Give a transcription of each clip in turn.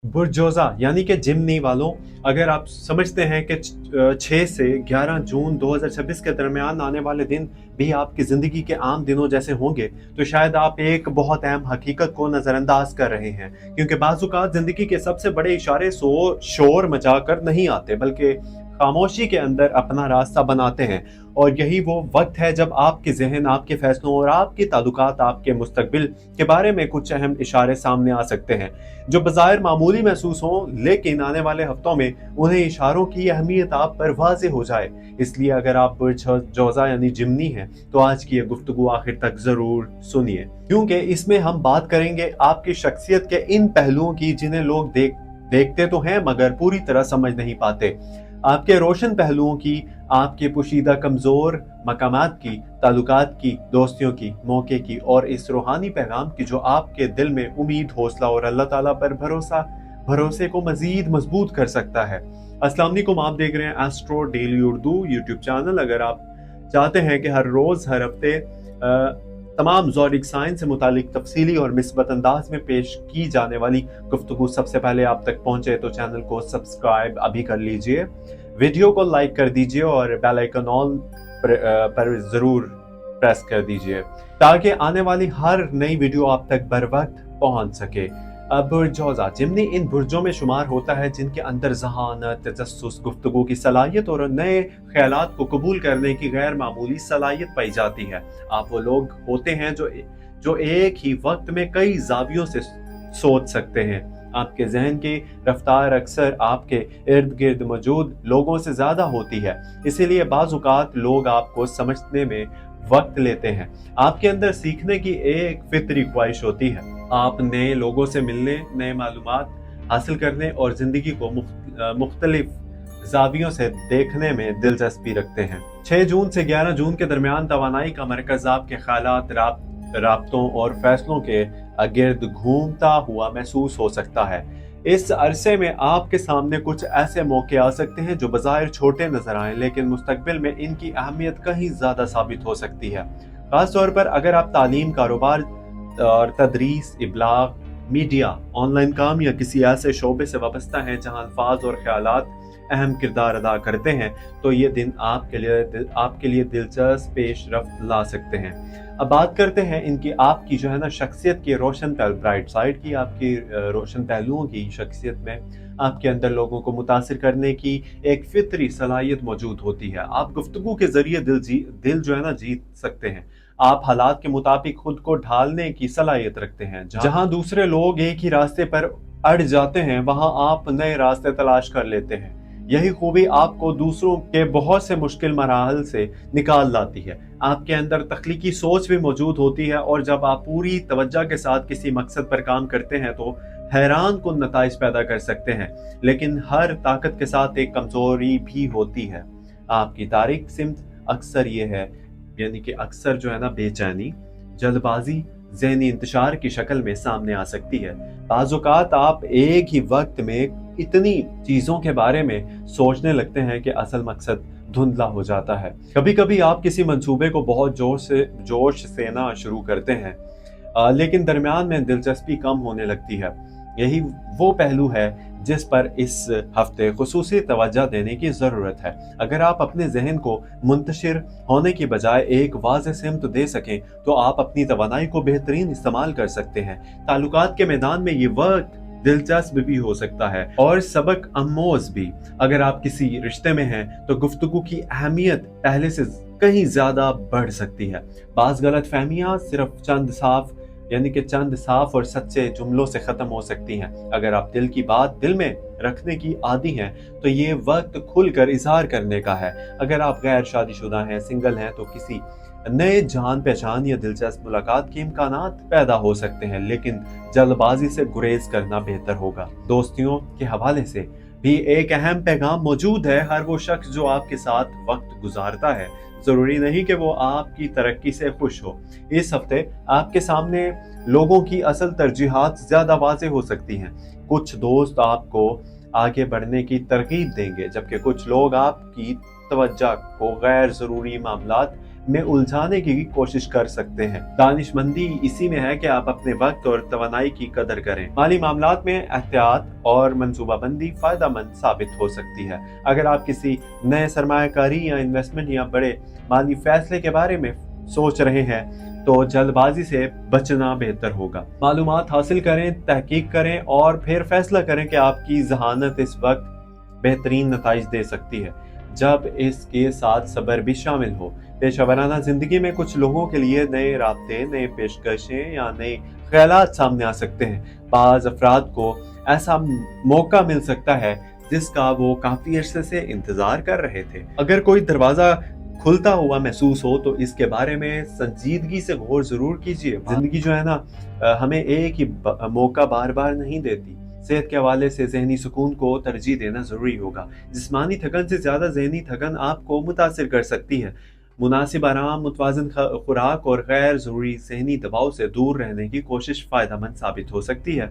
बुरजोज़ा यानी कि जिमनी वालों, अगर आप समझते हैं कि 6 से 11 जून 2026 के दरमियान आने वाले दिन भी आपकी ज़िंदगी के आम दिनों जैसे होंगे, तो शायद आप एक बहुत अहम हकीकत को नज़रअंदाज कर रहे हैं। क्योंकि बाज़-औक़ात ज़िंदगी के सबसे बड़े इशारे शोर मचाकर नहीं आते, बल्कि खामोशी के अंदर अपना रास्ता बनाते हैं। और यही वो वक्त है जब आपके ज़हन, आपके फ़ैसलों और आपके ताल्लुकात, आपके मुस्तकबिल के बारे में कुछ अहम इशारे सामने आ सकते हैं, जो बज़ाहिर मामूली महसूस हों, लेकिन आने वाले हफ्तों में उन्हें इशारों की अहमियत आप पर वाज़ेह हो जाए। इसलिए अगर आप बुर्जोज़ा यानी जिमनी हैं, तो आज की ये गुफ्तगू आखिर तक ज़रूर सुनिए, क्योंकि इसमें हम बात करेंगे आपकी शख्सियत के इन पहलुओं की जिन्हें लोग देखते तो हैं मगर पूरी तरह समझ नहीं पाते। आपके रोशन पहलुओं की, आपके पोशीदा कमज़ोर मकामात की, ताल्लुकात की, दोस्तियों की, मौके की और इस रूहानी पैगाम की जो आपके दिल में उम्मीद, हौसला और अल्लाह ताला पर भरोसे को मज़ीद मजबूत कर सकता है। अस्सलाम वालेकुम, आप देख रहे हैं astro daily Urdu YouTube channel. अगर आप चाहते हैं कि हर रोज़ हर हफ्ते तमाम ज़ोडिक साइन से मुतालिक तफसीली और मिस्बत अंदाज में पेश की जाने वाली गुफ्तगू सबसे पहले आप तक पहुँचे, तो चैनल को सब्सक्राइब अभी कर लीजिए, वीडियो को लाइक कर दीजिए और बेल आइकन ऑल पर ज़रूर प्रेस कर दीजिए, ताकि आने वाली हर नई वीडियो आप तक बर वक्त पहुँच सके। बुरजोज़ा जिमनी इन बुर्जों में शुमार होता है जिनके अंदर ज़हानत, तजस्सुस, गुफ्तगू की सलाहियत और नए ख्यालात को कबूल करने की गैर मामूली सलाहियत पाई जाती है। आप वो लोग होते हैं जो एक ही वक्त में कई ज़ावियों से सोच सकते हैं। आपके जहन की रफ्तार अक्सर आपके इर्द गिर्द मौजूद लोगों से ज़्यादा होती है, इसीलिए बाज़ औक़ात लोग आपको समझने में वक्त लेते हैं। आपके अंदर सीखने की एक फितरी ख्वाहिश होती है। आप नए लोगों से मिलने, नए मालूमात हासिल करने और ज़िंदगी को मुख्तलिफ ज़ावियों से देखने में दिलचस्पी रखते हैं। 6 जून से 11 जून के दरमियान तवानाई का मरकज़ आपके ख़यालात, राब्तों और फैसलों के गिर्द घूमता हुआ महसूस हो सकता है। इस अरसे में आपके सामने कुछ ऐसे मौके आ सकते हैं जो बज़ाहिर छोटे नजर आएं, लेकिन मुस्तकबिल में इनकी अहमियत कहीं ज़्यादा साबित हो सकती है। खास तौर पर अगर आप तालीम, कारोबार और तदरीस, इब्लाग, मीडिया, ऑनलाइन काम या किसी ऐसे शोबे से वाबस्ता हैं जहां अल्फाज और ख्यालात अहम किरदार अदा करते हैं, तो ये दिन आपके लिए दिलचस्प पेशरफ्त ला सकते हैं। अब बात करते हैं इनकी, आपकी जो है ना शख्सियत की रोशन ब्राइट साइड की, आपकी रोशन पहलुओं की। शख्सियत में आपके अंदर लोगों को मुतासिर करने की एक फितरी सलाहियत मौजूद होती है। आप गुफ्तगू के जरिए दिल जो है ना जीत सकते हैं। आप हालात के मुताबिक खुद को ढालने की सलाहियत रखते हैं। जहां दूसरे लोग एक ही रास्ते पर अड़ जाते हैं, वहां आप नए रास्ते तलाश कर लेते हैं। यही खूबी आपको दूसरों के बहुत से मुश्किल मराहल से निकाल लाती है। आपके अंदर तख्लीकी सोच भी मौजूद होती है और जब आप पूरी तवज्जो के साथ किसी मकसद पर काम करते हैं तो हैरान कुन नताइज पैदा कर सकते हैं। लेकिन हर ताकत के साथ एक कमजोरी भी होती है। आपकी तारीख सिमत अक्सर ये है, यानी कि अक्सर जो है ना बेचैनी, जल्दबाजी, ज़हनी इंतशार की शक्ल में सामने आ सकती है। बाज़ औक़ात आप एक ही वक्त में इतनी चीज़ों के बारे में सोचने लगते हैं कि असल मकसद धुंधला हो जाता है। कभी कभी आप किसी मंसूबे को बहुत जोश से ना शुरू करते हैं, लेकिन दरमियान में दिलचस्पी कम होने लगती है। यही वो पहलू है जिस पर इस हफ्ते खुसूसी तवज्जो देने की ज़रूरत है। अगर आप अपने जहन को मुंतशिर होने की बजाय एक वाज़ेह सिमत दे सकें, तो आप अपनी तवानाई को बेहतरीन इस्तेमाल कर सकते हैं। ताल्लुकात के मैदान में ये वक्त दिलचस्प भी हो सकता है और सबक आमोज भी। अगर आप किसी रिश्ते में हैं, तो गुफ्तगू की अहमियत पहले से कहीं ज्यादा बढ़ सकती है। बाज़ गलत फहमियाँ सिर्फ चंद साफ और सच्चे जुमलों से खत्म हो सकती हैं। अगर आप दिल की बात दिल में रखने की आदी हैं, तो ये वक्त खुलकर इजहार करने का है। अगर आप गैर शादीशुदा हैं, सिंगल हैं, तो किसी नए जान पहचान या दिलचस्प मुलाकात के इम्कानात पैदा हो सकते हैं, लेकिन जल्दबाजी से गुरेज करना बेहतर होगा। दोस्तियों के हवाले से भी एक अहम पैगाम मौजूद है। हर वो शख्स जो आपके साथ वक्त गुजारता है, जरूरी नहीं कि वो आपकी तरक्की से खुश हो। इस हफ्ते आपके सामने लोगों की असल तरजीहात ज्यादा वाज़ेह हो सकती हैं। कुछ दोस्त आपको आगे बढ़ने की तरकीब देंगे, जबकि कुछ लोग आपकी तवज्जो को गैर जरूरी मामलात में उलझाने की कोशिश कर सकते हैं। दानिशमंदी इसी में है कि आप अपने वक्त और तवानाई की कदर करें। माली मामलात में एहतियात और मंसूबाबंदी फायदेमंद साबित हो सकती है। अगर आप किसी नए सरमायाकारी या इन्वेस्टमेंट या बड़े माली फैसले के बारे में सोच रहे हैं तो जल्दबाजी से बचना बेहतर होगा। मालूमात हासिल करें, तहकीक करें और फिर फैसला करें कि आपकी जहानत इस वक्त बेहतरीन नताइज दे सकती है जब इसके साथ सब्र भी शामिल हो। पेशेवराना जिंदगी में कुछ लोगों के लिए नए राब्ते, नए पेशकशें या नए ख्यालात सामने आ सकते हैं। बाज़ अफराद को ऐसा मौका मिल सकता है जिसका वो काफी अरसे से इंतजार कर रहे थे। अगर कोई दरवाजा खुलता हुआ महसूस हो तो इसके बारे में संजीदगी से गौर जरूर कीजिए। जिंदगी जो है ना, हमें एक ही मौका बार बार नहीं देती। सेहत के हवाले से जहनी सुकून को तरजीह देना जरूरी होगा। जिस्मानी थकन से ज्यादा जहनी थकन आपको मुतासिर कर सकती है। मुनासिब आराम, मुतवाज़िन खुराक और गैर जरूरी जहनी दबाव से दूर रहने की कोशिश फायदेमंद साबित हो सकती है।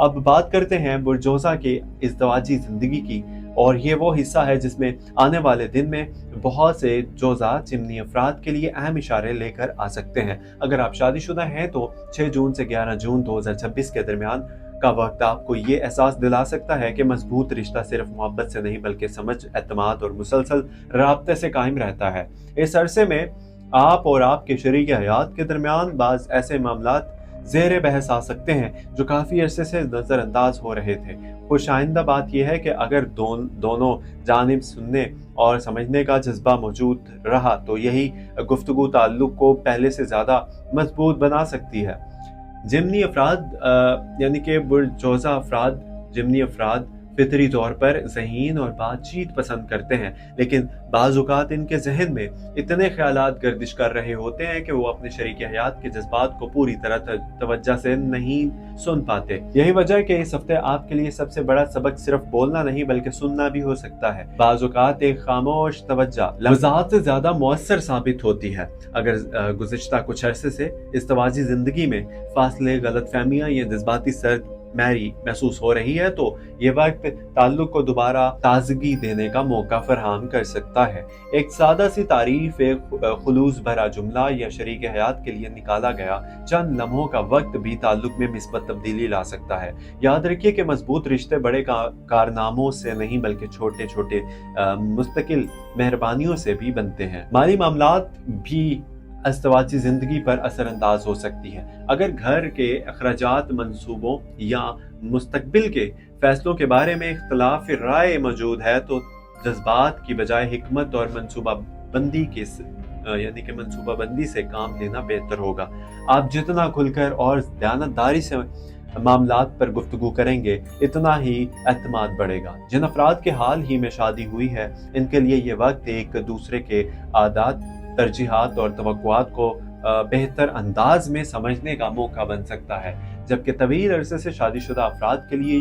अब बात करते हैं बुरजोज़ा के इज़दवाजी जिंदगी की, और ये वो हिस्सा है जिसमें आने वाले दिन में बहुत से जोज़ा चिमनी अफराद के लिए अहम इशारे लेकर आ सकते हैं। अगर आप शादीशुदा हैं तो 6 जून से 11 जून 2026 के दरमियान का वक्त आपको ये एहसास दिला सकता है कि मजबूत रिश्ता सिर्फ मोहब्बत से नहीं बल्कि समझ, एतमाद और मुसलसल राब्ते से कायम रहता है। इस अरसे में आप और आपके शरीक हयात के दरमियान बाज़ ऐसे मामलात ज़ेर बहस आ सकते हैं जो काफ़ी अरसे से नज़रअंदाज हो रहे थे। खुशाइंदा बात यह है कि अगर दोनों जानिब सुनने और समझने का जज्बा मौजूद रहा तो यही गुफ्तगू ताल्लुक़ को पहले से ज़्यादा मजबूत बना सकती है। जिमनी अफराद यानी कि बुरजोज़ा अफराद, जिमनी अफराद फितरी तौर पर ज़हीन और बातचीत पसंद करते हैं, लेकिन बाज़ औक़ात इनके जहन में इतने ख्यालात गर्दिश कर रहे होते हैं कि वो अपने शरीक हयात के जज्बात को पूरी तरह तवज्जो से नहीं सुन पाते। यही वजह है कि इस हफ्ते आपके लिए सबसे बड़ा सबक सिर्फ बोलना नहीं बल्कि सुनना भी हो सकता है। बाज़ औक़ात एक खामोश तवज्जो लफ्ज़ात से ज़्यादा मौसर साबित होती है। अगर गुज़िश्ता कुछ अरसे से इज़्दवाजी ज़िंदगी में फासले, गलतफहमियाँ या जज्बाती सर्द मैरी महसूस हो रही है तो ये वक्त ताल्लुक को दोबारा ताजगी देने का मौका फराहम कर सकता है। एक सादा सी तारीफ, एक खुलूस भरा जुमला या शरीक हयात के लिए निकाला गया चंद लम्हों का वक्त भी ताल्लुक में मिस्बत तब्दीली ला सकता है। याद रखिए कि मजबूत रिश्ते बड़े कारनामों से नहीं बल्कि छोटे छोटे मुस्तकिल मेहरबानियों से भी बनते हैं। माली मामलात भी इज़्दवाजी जिंदगी पर असरअंदाज हो सकती है। अगर घर के अखराजात, मंसूबों या मुस्तकबिल के फैसलों के बारे में इख्तलाफ राय मौजूद है तो जज्बात की बजाय हिकमत और मंसूबाबंदी से काम लेना बेहतर होगा। आप जितना खुलकर और दयानतदारी से मामलात पर गुफ्तगू करेंगे इतना ही एतमाद बढ़ेगा। जिन अफराद के हाल ही में शादी हुई है इनके लिए ये वक्त एक दूसरे के आदात, तरजीहात और तवक्कुआत को बेहतर अंदाज में समझने का मौका बन सकता है, जबकि तवील अरसे से शादीशुदा अफराद के लिए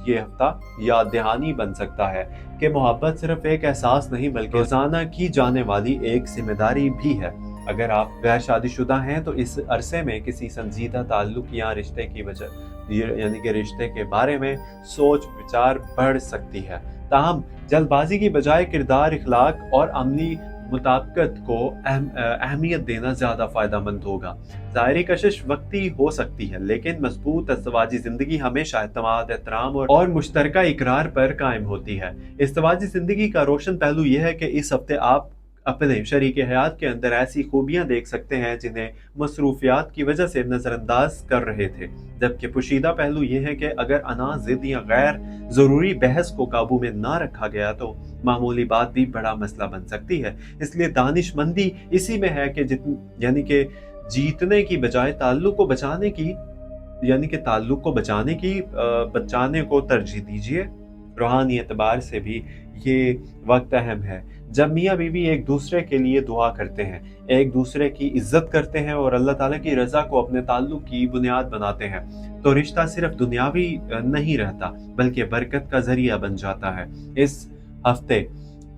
ये हफ्ता याद दहानी बन सकता है कि मोहब्बत सिर्फ एक एहसास नहीं बल्कि रोजाना की जाने वाली एक जिम्मेदारी भी है। अगर आप गैर शादीशुदा हैं तो इस अरसे में किसी संजीदा ताल्लुक या रिश्ते की वजह यानी कि रिश्ते के बारे में सोच विचार बढ़ सकती है। ताहम जल्दबाजी की बजाय किरदार, इखलाक और अमली मुताबिकत को अहमियत देना ज्यादा फायदेमंद होगा। ज़ाहिरी कशिश वक्ती हो सकती है लेकिन मजबूत इज़्दवाजी जिंदगी हमेशा एतमाद, एहतराम और मुश्तरका इकरार पर कायम होती है। इज़्दवाजी जिंदगी का रोशन पहलू यह है कि इस हफ्ते आप अपने शरीक हयात के अंदर ऐसी खूबियां देख सकते हैं जिन्हें मसरूफियात की वजह से नज़रअंदाज कर रहे थे, जबकि पोशीदा पहलू यह है कि अगर अना, जिद या गैर ज़रूरी बहस को काबू में ना रखा गया तो मामूली बात भी बड़ा मसला बन सकती है। इसलिए दानिशमंदी इसी में है कि यानी कि जीतने की बजाय ताल्लुक को बचाने को तरजीह दीजिए। रूहानी एतबार से भी ये वक्त अहम है जब मियाँ बीवी एक दूसरे के लिए दुआ करते हैं, एक दूसरे की इज्जत करते हैं और अल्लाह ताला की रजा को अपने ताल्लुक की बुनियाद बनाते हैं तो रिश्ता सिर्फ दुनियावी नहीं रहता बल्कि बरकत का जरिया बन जाता है। इस हफ्ते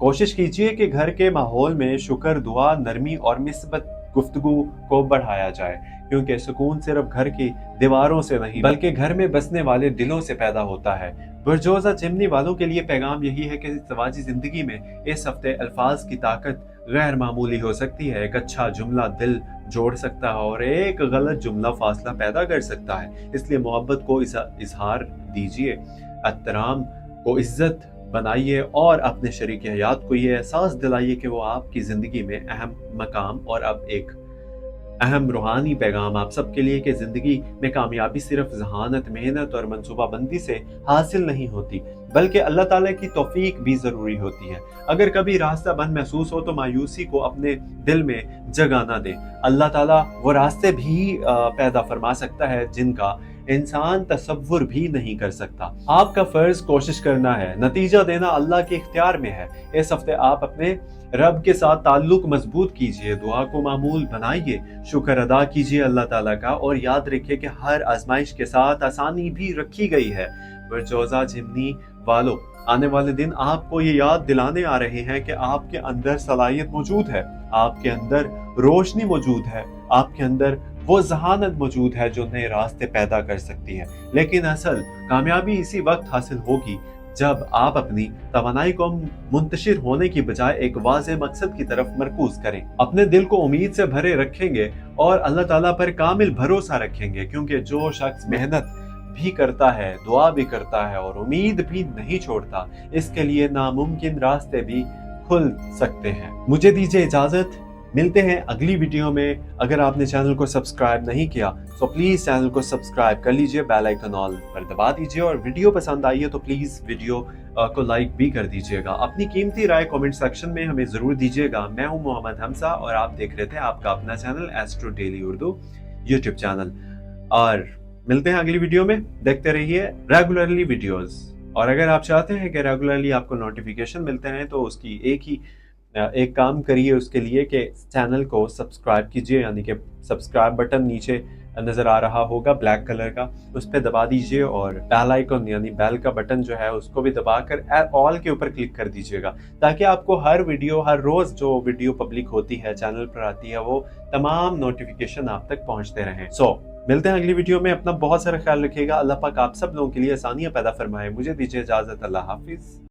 कोशिश कीजिए कि घर के माहौल में शुक्र, दुआ, नरमी और मिस्बत गुफ्तगू को बढ़ाया जाए, क्योंकि सुकून सिर्फ घर की दीवारों से नहीं बल्कि घर में बसने वाले दिलों से पैदा होता है। बुरजोज़ा चिमनी वालों के लिए पैगाम यही है कि इज़्दवाजी जिंदगी में इस हफ्ते अल्फाज की ताकत गैर मामूली हो सकती है। एक अच्छा जुमला दिल जोड़ सकता है और एक गलत जुमला फासला पैदा कर सकता है। इसलिए मोहब्बत को इजहार दीजिए, एहतराम को इज्जत बनाइए और अपने शरीक हयात को ये एहसास दिलाइए कि वो आपकी ज़िंदगी में अहम मकाम और अब एक अहम रूहानी पैगाम आप सबके लिए कि ज़िंदगी में कामयाबी सिर्फ जहानत, मेहनत और मनसूबाबंदी से हासिल नहीं होती, बल्कि अल्लाह ताला की तौफीक भी ज़रूरी होती है। अगर कभी रास्ता बंद महसूस हो तो मायूसी को अपने दिल में जगह ना दें। अल्लाह ताला वो रास्ते भी पैदा फरमा सकता है जिनका इंसान तसव्वुर भी नहीं कर सकता। आपका फर्ज कोशिश करना है, नतीजा देना अल्लाह के इख्तियार में है। इस हफ्ते आप अपने रब के साथ ताल्लुक मजबूत कीजिए, दुआ को मामूल बनाइए, शुक्र अदा कीजिए अल्लाह ताला का और याद रखिए कि हर आजमाइश के साथ आसानी भी रखी गई है। बरजोजा जिमनी वालों, आने वाले दिन आपको ये याद दिलाने आ रहे हैं कि आपके अंदर सलाहियत मौजूद है, आपके अंदर रोशनी मौजूद है, आपके अंदर वो जहानत मौजूद है जो नए रास्ते पैदा कर सकती है। लेकिन असल कामयाबी इसी वक्त हासिल होगी जब आप अपनी तवानाई को मुंतशिर होने की बजाय एक वाज़ेह मकसद की तरफ मरकूज करें। अपने दिल को उम्मीद से भरे रखेंगे और अल्लाह ताला पर कामिल भरोसा रखेंगे, क्योंकि जो शख्स मेहनत भी करता है, दुआ भी करता है और उम्मीद भी नहीं छोड़ता, इसके लिए नामुमकिन रास्ते भी खुल सकते हैं। मुझे दीजिए इजाजत, मिलते हैं अगली वीडियो में। अगर आपने चैनल को सब्सक्राइब नहीं किया तो प्लीज़ चैनल को सब्सक्राइब कर लीजिए, बेल आइकन ऑल पर दबा दीजिए और वीडियो पसंद आई है तो प्लीज़ वीडियो को लाइक भी कर दीजिएगा। अपनी कीमती राय कमेंट सेक्शन में हमें ज़रूर दीजिएगा। मैं हूं मोहम्मद हमजा और आप देख रहे थे आपका अपना channel astro daily Urdu YouTube channel. और मिलते हैं अगली वीडियो में। देखते रहिए रेगुलरली वीडियोज़। और अगर आप चाहते हैं कि रेगुलरली आपको नोटिफिकेशन मिलते हैं तो उसकी एक काम करिए उसके लिए कि चैनल को सब्सक्राइब कीजिए, यानी कि सब्सक्राइब बटन नीचे नज़र आ रहा होगा ब्लैक कलर का, उस पर दबा दीजिए और बेल आइकन यानी बेल का बटन जो है उसको भी दबाकर ऑल के ऊपर क्लिक कर दीजिएगा, ताकि आपको हर रोज़ जो वीडियो पब्लिक होती है चैनल पर आती है वो तमाम नोटिफिकेशन आप तक पहुँचते रहें। मिलते हैं अगली वीडियो में। अपना बहुत सारा ख्याल रखिएगा। अल्लाह पाक आप सब लोगों के लिए आसानियाँ पैदा फरमाए। मुझे दीजिए इजाज़त। अल्लाह हाफिज़।